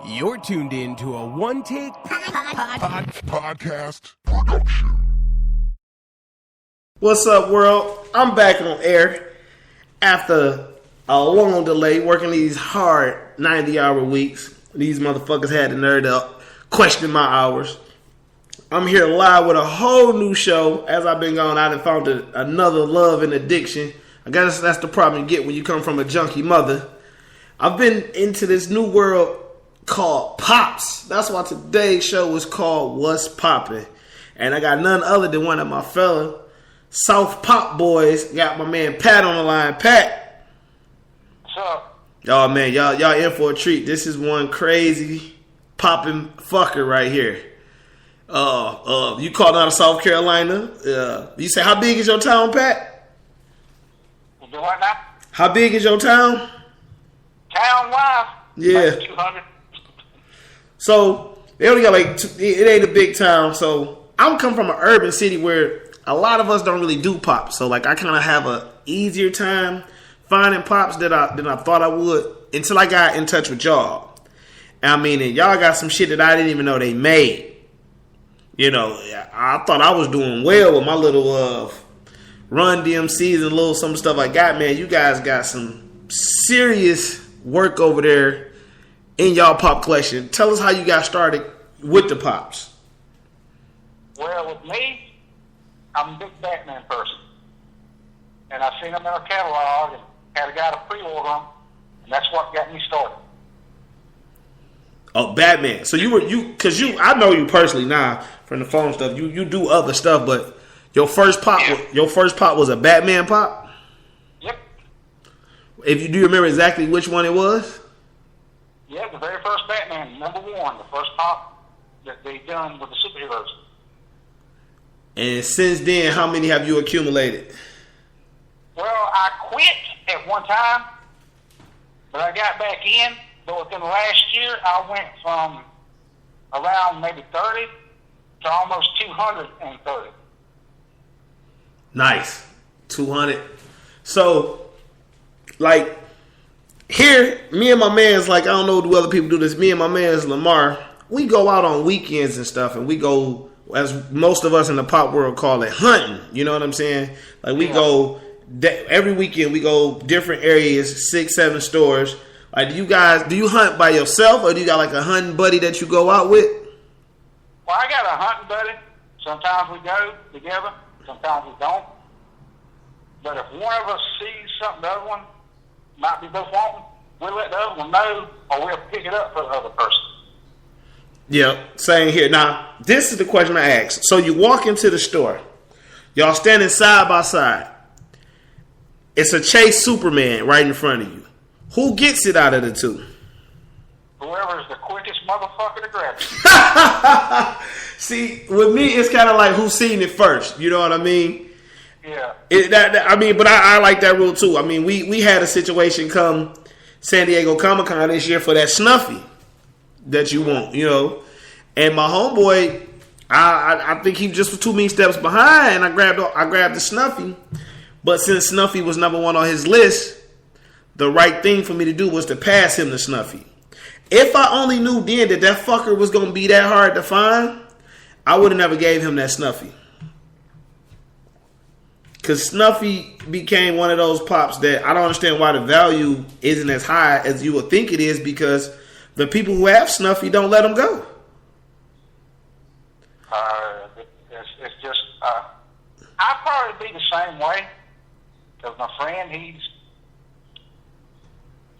You're tuned in to a one-take podcast production. What's up, world? I'm back on air after a long delay, working these hard 90-hour weeks. These motherfuckers had the nerve to question my hours. I'm here live with a whole new show. As I've been gone, I done found another love and addiction. I guess that's the problem you get when you come from a junkie mother. I've been into this new world called Pops. That's why today's show is called What's Poppin'. And I got none other than one of my fella South Pop boys. Got my man Pat on the line. Pat. What's up? Oh man, y'all in for a treat. This is one crazy popping fucker right here. You called out of South Carolina. You say, how big is your town, Pat? You do what now? How big is your town? Town-wise? Yeah. Like 200. So, they only got it ain't a big town. So, I'm come from an urban city where a lot of us don't really do pops. So, I kind of have a easier time finding pops than I thought I would until I got in touch with y'all. And y'all got some shit that I didn't even know they made. I thought I was doing well with my little Run DMCs and little some stuff I got. Man, you guys got some serious work over there in y'all pop collection. Tell us how you got started with the pops. Well, with me, I'm a big Batman person. And I seen them in a catalog and had a guy to pre-order them. And that's what got me started. Oh, Batman. So I know you personally now from the phone stuff. You do other stuff, but your first pop was a Batman pop? Yep. Do you remember exactly which one it was? Yeah, the very first Batman, #1, the first pop that they done with the superheroes. And since then, how many have you accumulated? Well, I quit at one time, but I got back in. But within the last year, I went from around maybe 30 to almost 230. Nice. 200. So, here, me and my man's I don't know do other people do this. Me and my man's Lamar, we go out on weekends and stuff, and we go, as most of us in the pop world call it, hunting. You know what I'm saying? We go, every weekend we go different areas, 6, 7 stores. Do you hunt by yourself, or do you got a hunting buddy that you go out with? Well, I got a hunting buddy. Sometimes we go together, sometimes we don't. But if one of us sees something the other one might be both wanting, we'll let the other one know, or we'll pick it up for the other person. Yeah, same here. Now, this is the question I asked. So you walk into the store, y'all standing side by side. It's a Chase Superman right in front of you. Who gets it out of the two? Whoever is the quickest motherfucker to grab it. See, with me, it's kind of like who's seen it first. You know what I mean? Yeah. But I like that rule too. We had a situation come San Diego Comic-Con this year for that Snuffy that you want, And my homeboy, I think he just was 2 many steps behind, and I grabbed the Snuffy. But since Snuffy was #1 on his list, the right thing for me to do was to pass him the Snuffy. If I only knew then that fucker was going to be that hard to find, I would have never gave him that Snuffy. Because Snuffy became one of those pops that I don't understand why the value isn't as high as you would think it is, because the people who have Snuffy don't let them go. It's just, I'd probably be the same way. Because my friend, he's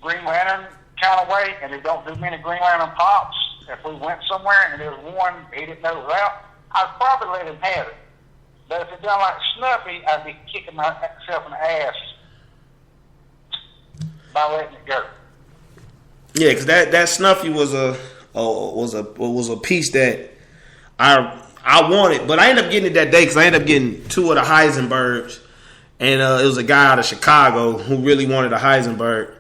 Green Lantern kind of way, and they don't do many Green Lantern pops. If we went somewhere and there's one he didn't know was out, I'd probably let him have it. But if it done like Snuffy, I'd be kicking myself in the ass by letting it go. Yeah, because that Snuffy was a piece that I wanted, but I ended up getting it that day because I ended up getting 2 of the Heisenbergs, and it was a guy out of Chicago who really wanted a Heisenberg.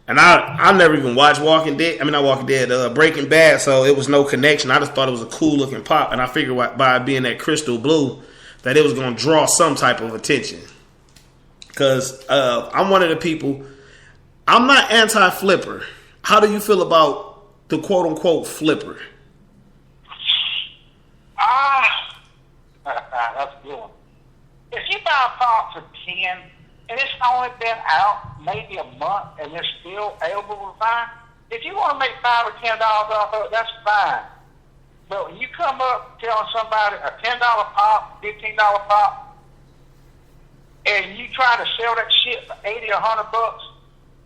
And I never even watched Walking Dead. Not Walking Dead, Breaking Bad, so it was no connection. I just thought it was a cool looking pop, and I figured by it being that crystal blue that it was going to draw some type of attention. Because I'm one of the people, I'm not anti-flipper. How do you feel about the quote unquote flipper? That's a good one. If you buy a pop for 10 and it's only been out maybe a month and it's still able to find, if you want to make $5 or $10 off of it, that's fine. But when you come up telling somebody a $10 pop, $15 pop, and you try to sell that shit for $80 or $100,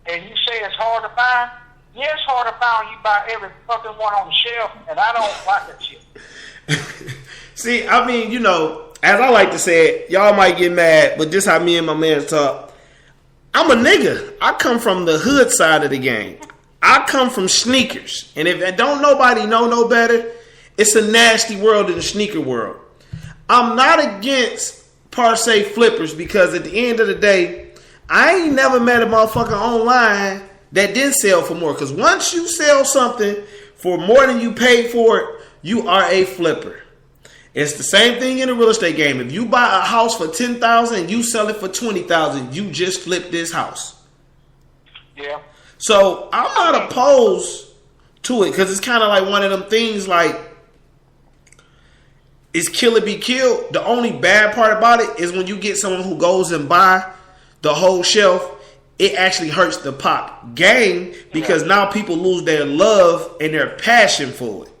and you say it's hard to find, yeah, it's hard to find when you buy every fucking one on the shelf, and I don't like that shit. See, I mean, you know, as I like to say it, y'all might get mad, but this how me and my man talk. I'm a nigga. I come from the hood side of the game. I come from sneakers. And if don't nobody know no better, it's a nasty world in the sneaker world. I'm not against per se flippers because at the end of the day, I ain't never met a motherfucker online that didn't sell for more. Because once you sell something for more than you paid for it, you are a flipper. It's the same thing in the real estate game. If you buy a house for $10,000 and you sell it for $20,000, you just flipped this house. Yeah. So I'm not opposed to it because it's kind of like one of them things like, it's kill or be killed. The only bad part about it is when you get someone who goes and buy the whole shelf, it actually hurts the pop game because now people lose their love and their passion for it.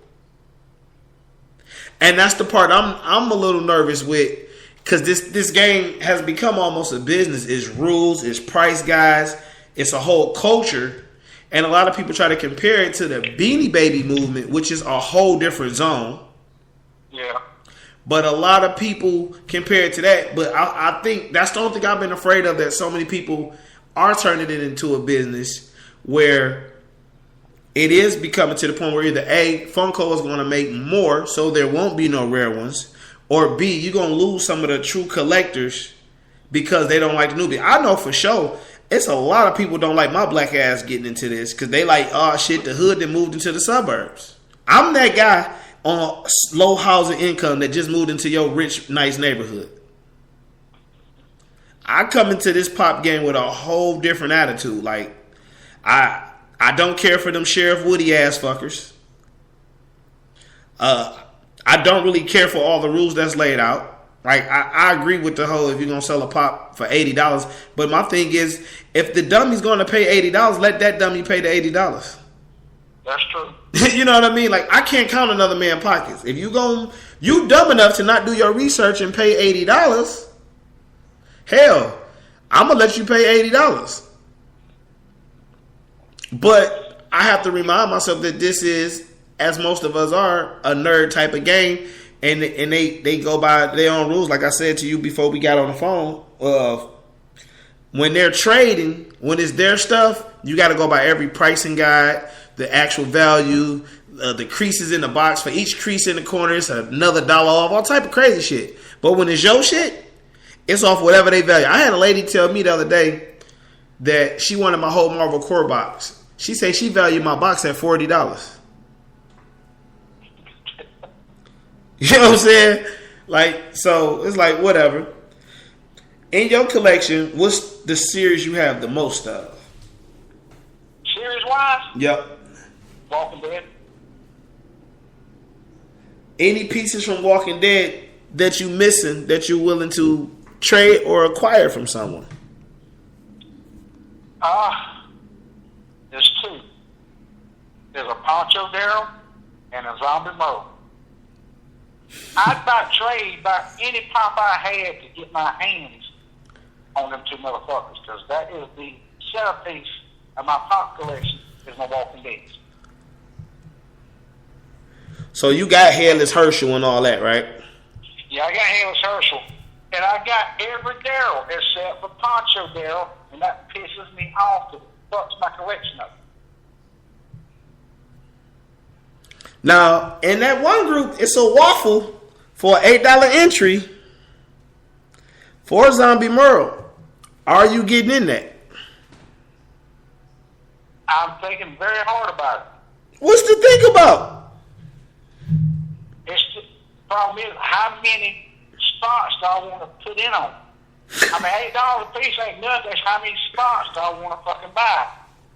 And that's the part I'm a little nervous with because this game has become almost a business. It's rules, it's price guides, it's a whole culture. And a lot of people try to compare it to the Beanie Baby movement, which is a whole different zone. Yeah. But a lot of people compare it to that. But I think that's the only thing I've been afraid of, that so many people are turning it into a business where it is becoming to the point where either A, Funko is going to make more so there won't be no rare ones, or B, you're going to lose some of the true collectors because they don't like the newbie. I know for sure it's a lot of people don't like my black ass getting into this because they like, oh shit, the hood that moved into the suburbs. I'm that guy on low housing income that just moved into your rich, nice neighborhood. I come into this pop game with a whole different attitude. Like, I don't care for them Sheriff Woody ass fuckers. I don't really care for all the rules that's laid out. Like, I agree with the whole if you're going to sell a pop for $80. But my thing is, if the dummy's going to pay $80, let that dummy pay the $80. That's true. You know what I mean? Like, I can't count another man's pockets. If you dumb enough to not do your research and pay $80, hell, I'm going to let you pay $80. But I have to remind myself that this is, as most of us are, a nerd type of game. And they go by their own rules. Like I said to you before we got on the phone, when they're trading, when it's their stuff, you got to go by every pricing guide, the actual value, the creases in the box. For each crease in the corner, it's another $1 off, all type of crazy shit. But when it's your shit, it's off whatever they value. I had a lady tell me the other day that she wanted my whole Marvel Core box. She said she valued my box at $40. You know what I'm saying? Like, so it's like, whatever. In your collection, what's the series you have the most of? Series-wise? Yep. Walking Dead. Any pieces from Walking Dead that you missing that you're willing to trade or acquire from someone? There's two. There's a Poncho Daryl and a Zombie Mo. I'd about trade about any pop I had to get my hands on them two motherfuckers, because that is the centerpiece of my pop collection, is my Walking Dead. So you got Headless Herschel and all that, right? Yeah, I got Headless Herschel. And I got every Daryl except for Poncho Daryl, and that pisses me off to fucks my collection up. Now, in that one group, it's a waffle for an $8 entry for Zombie Merle. Are you getting in that? I'm thinking very hard about it. What's to think about? It's the problem is, how many spots do I want to put in on? I mean, $8 a piece ain't nothing. That's how many spots do I want to fucking buy?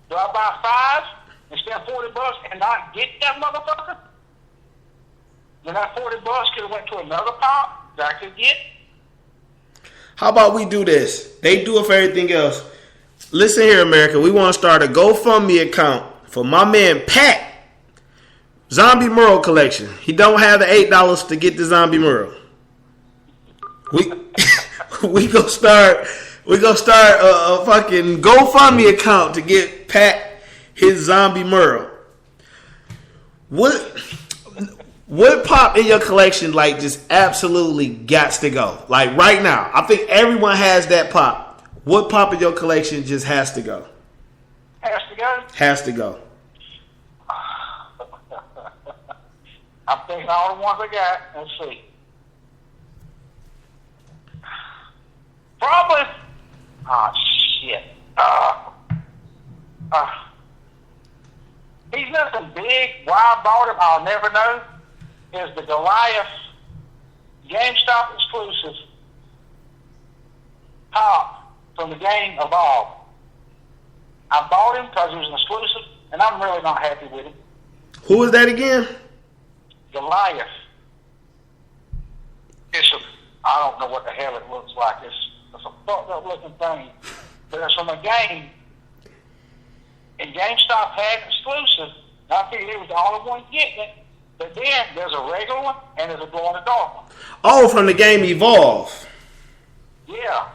Do I buy 5? and spend $40 and not get that motherfucker? Then that $40 could have went to another pop that I could get. How about we do this? They do it for everything else. Listen here, America. We want to start a GoFundMe account for my man Pat. Zombie Merle collection. He don't have the $8 to get the Zombie Merle. We go start a fucking GoFundMe account to get Pat his Zombie Merle. What pop in your collection like just absolutely gots to go? Like right now, I think everyone has that pop. What pop in your collection just has to go? Has to go? Has to go. I'm thinking all the ones I got. Let's see. Probably. Oh, shit. He's nothing big. Why I bought him, I'll never know. Is the Goliath GameStop exclusive pop from the game Evolve. I bought him because he was an exclusive, and I'm really not happy with him. Who is that again? Goliath. I don't know what the hell it looks like. It's a fucked up looking thing. But it's from a game. And GameStop had an exclusive. And I figured he was the only one getting it. But then there's a regular one and there's a glow in the dark one. Oh, from the game Evolve. Yeah.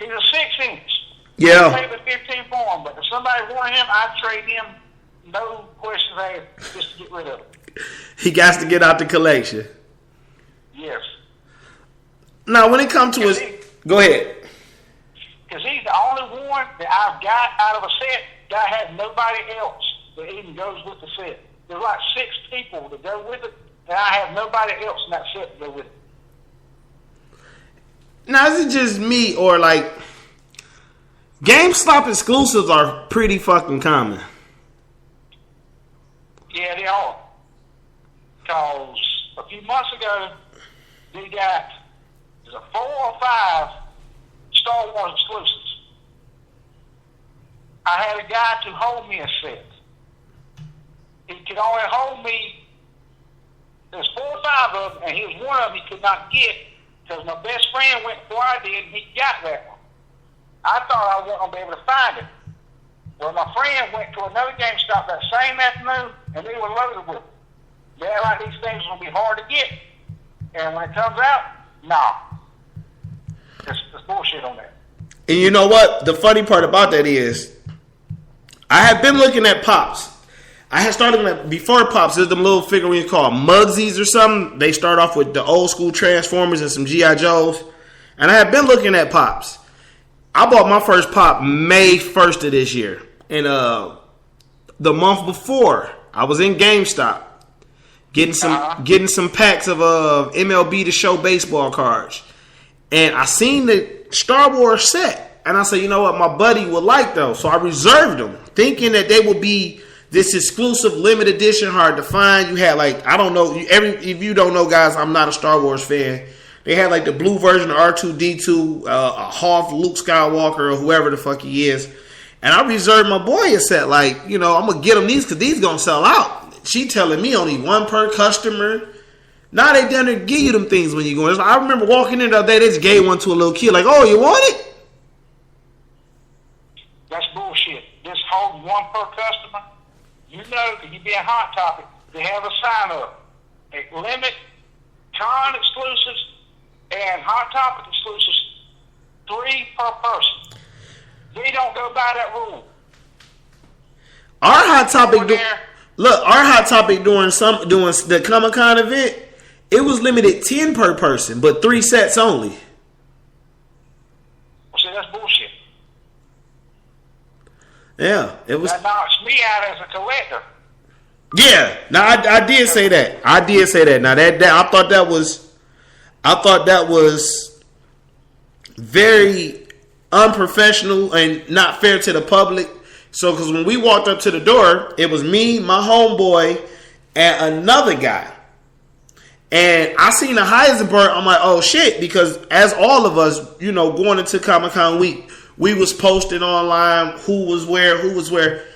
He's a 6-inch. Yeah. I paid the 15 for him, but if somebody wanted him, I'd trade him. No questions asked, just to get rid of him. He got to get out the collection. Yes. Now, when it comes to his... Go ahead. Because he's the only one that I've got out of a set that has nobody else that even goes with the set. There's like 6 people that go with it, and I have nobody else in that set to go with it. Now, is it just me or like... GameStop exclusives are pretty fucking common. Yeah, they are. Because a few months ago, we got 4 or 5 Star Wars exclusives. I had a guy to hold me a set. He could only hold me, there's 4 or 5 of them, and he was one of them he could not get because my best friend went before I did, and he got that one. I thought I wasn't going to be able to find it. Well, my friend went to another GameStop that same afternoon, and they were loaded with it. They act like these things are going to be hard to get. And when it comes out, nah. There's bullshit on that. And you know what? The funny part about that is, I have been looking at Pops. I had started at, before Pops, there's them little figurines called Mugsies or something. They start off with the old school Transformers and some G.I. Joes. And I have been looking at Pops. I bought my first Pop May 1st of this year. And the month before, I was in GameStop getting some packs of MLB The Show baseball cards. And I seen the Star Wars set. And I said, you know what, my buddy would like those. So I reserved them, thinking that they would be this exclusive limited edition, hard to find. You had like, I don't know, if you don't know, guys, I'm not a Star Wars fan. They had like the blue version of R2-D2, a Hoth Luke Skywalker or whoever the fuck he is. And I reserved my boy a set. Like, you know, I'm going to get him these because these going to sell out. She telling me only 1 per customer. Now they down there give you them things when you go in. I remember walking in the other day, they just gave one to a little kid. Like, oh, you want it? That's bullshit. This whole 1 per customer, you know, because you be a Hot Topic, they have a sign up. They limit con exclusives and Hot Topic exclusives 3 per person. They don't go by that rule. Our Hot Topic, our Hot Topic doing the Comic-Con event, it was limited 10 per person, but 3 sets only. Well, see, that's bullshit. Yeah, it was. That knocks me out as a collector. Yeah, now I did say that. I did say that. Now that I thought that was very unprofessional and not fair to the public. So, because when we walked up to the door, it was me, my homeboy, and another guy. And I seen the Heisenberg. I'm like, oh shit, because as all of us, you know, going into Comic-Con week, we was posting online who was where.